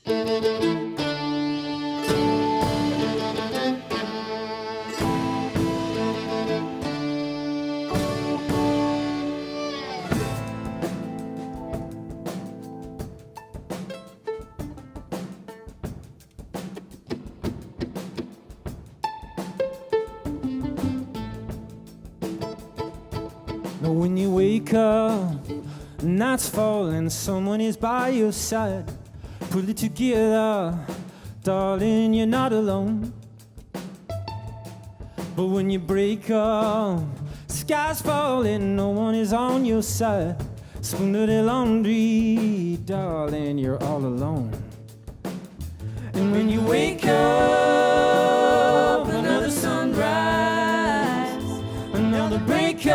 But when you wake up, night's falling, someone is by your side. Pull it together, darling, you're not alone. But when you break up, sky's falling, no one is on your side. Spoon to the laundry, darling, you're all alone. And when you wake up, another sunrise, another breakup,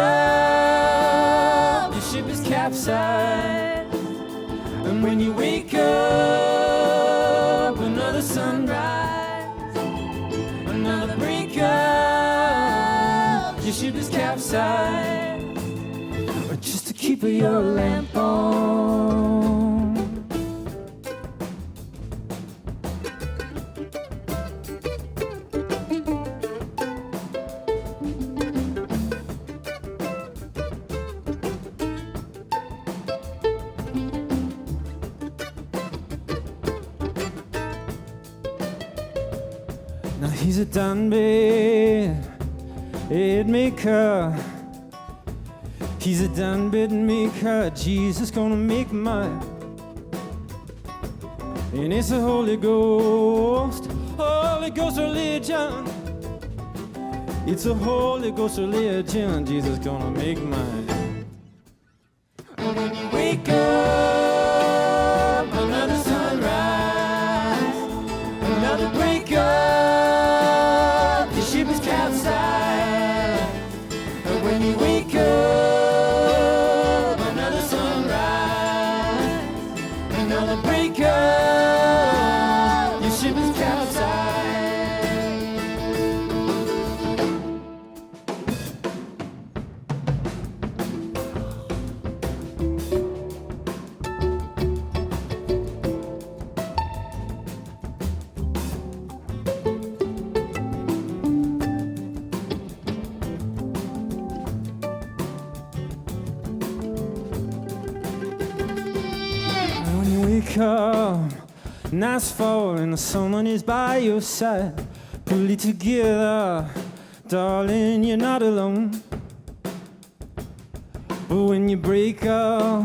your ship is capsized. And when you wake up, another sunrise, another breakup, your ship is capsized. Or just to keep your lamp on. Now he's a done bed maker. He's a done bed maker. Jesus gonna make mine. And it's a Holy Ghost religion. It's a Holy Ghost religion. Jesus gonna make mine. And when you wake up, another sunrise, another breakup, the ship is capsized. And when you wake up, another sunrise, another breakup, your ship is capsized. When you wake up, night's falling, someone is by your side. Pull it together, darling, you're not alone. But when you break up,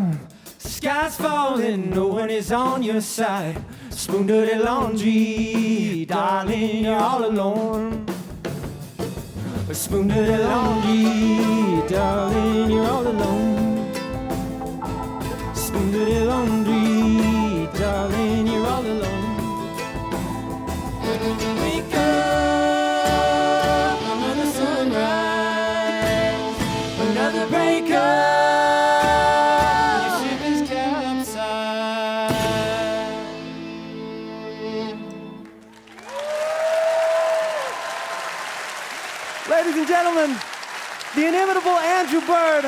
sky's falling, no one is on your side. Spoon to the laundry, darling, you're all alone. Spoon to the laundry, darling, you're all alone. Spoon to the laundry, darling, you're all alone. Wake up, another sunrise, another breakup, your ship is capsized. Ladies and gentlemen, the inimitable Andrew Bird.